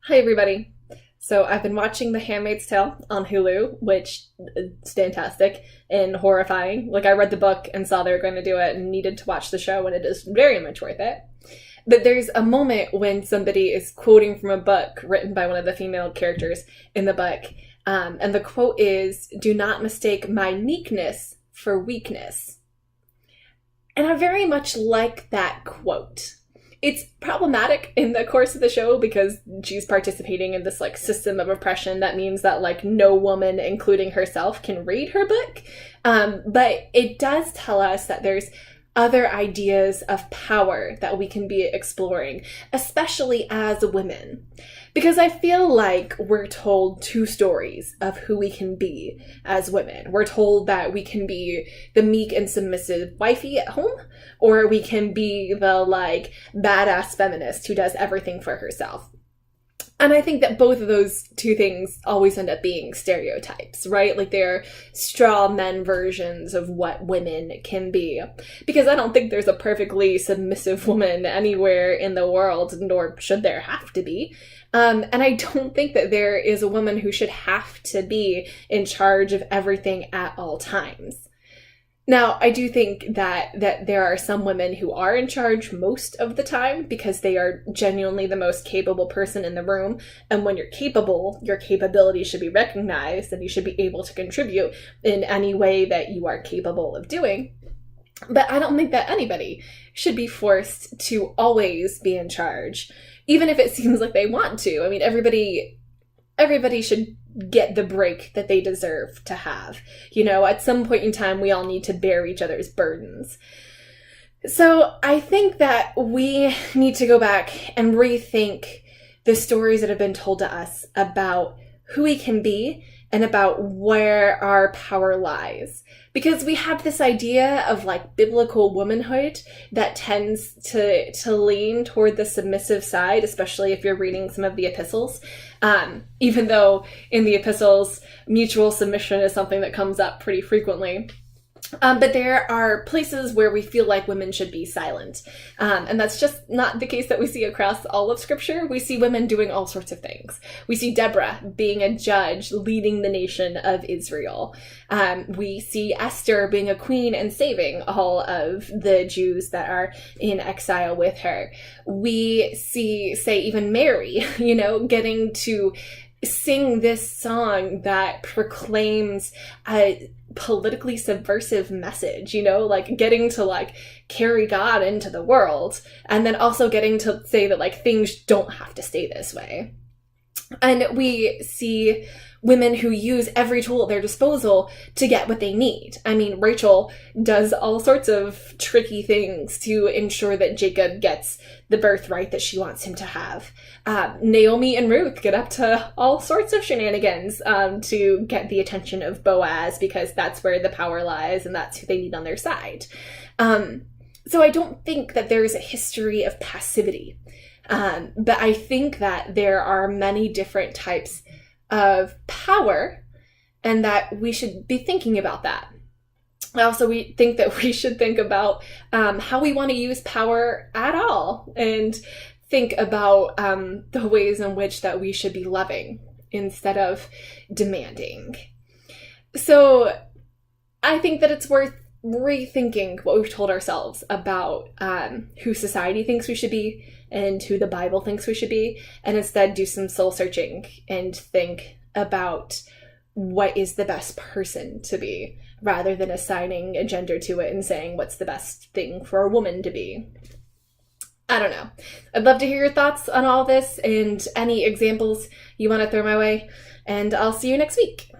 Hi, everybody. So I've been watching The Handmaid's Tale on Hulu, which is fantastic and horrifying. Like, I read the book and saw they were going to do it and needed to watch the show, and it is very much worth it. But there's a moment when somebody is quoting from a book written by one of the female characters in the book, and the quote is, "Do not mistake my meekness for weakness." And I very much like that quote. It's problematic in the course of the show because she's participating in this system of oppression that means that no woman, including herself, can read her book. But it does tell us that there's other ideas of power that we can be exploring, especially as women. Because I feel like we're told two stories of who we can be as women. We're told that we can be the meek and submissive wifey at home, or we can be the badass feminist who does everything for herself. And I think that both of those two things always end up being stereotypes, right? They're straw men versions of what women can be. Because I don't think there's a perfectly submissive woman anywhere in the world, nor should there have to be. And I don't think that there is a woman who should have to be in charge of everything at all times. Now, I do think that there are some women who are in charge most of the time because they are genuinely the most capable person in the room. And when you're capable, your capability should be recognized and you should be able to contribute in any way that you are capable of doing. But I don't think that anybody should be forced to always be in charge, even if it seems like they want to. I mean, everybody should get the break that they deserve to have. At some point in time, we all need to bear each other's burdens. So I think that we need to go back and rethink the stories that have been told to us about who we can be and about where our power lies. Because we have this idea of biblical womanhood that tends to lean toward the submissive side, especially if you're reading some of the epistles. Even though in the epistles, mutual submission is something that comes up pretty frequently. But there are places where we feel like women should be silent. And that's just not the case that we see across all of Scripture. We see women doing all sorts of things. We see Deborah being a judge, leading the nation of Israel. We see Esther being a queen and saving all of the Jews that are in exile with her. We see, say, even Mary, getting to sing this song that proclaims a politically subversive message, getting to carry God into the world, and then also getting to say that things don't have to stay this way. And we see women who use every tool at their disposal to get what they need. I mean, Rachel does all sorts of tricky things to ensure that Jacob gets the birthright that she wants him to have. Naomi and Ruth get up to all sorts of shenanigans to get the attention of Boaz, because that's where the power lies and that's who they need on their side. So I don't think that there's a history of passivity. But I think that there are many different types of power and that we should be thinking about that. Also, we think that we should think about how we want to use power at all, and think about the ways in which that we should be loving instead of demanding. So I think that it's worth rethinking what we've told ourselves about who society thinks we should be and who the Bible thinks we should be, and instead do some soul searching and think about what is the best person to be, rather than assigning a gender to it and saying what's the best thing for a woman to be. I don't know. I'd love to hear your thoughts on all this and any examples you want to throw my way, and I'll see you next week.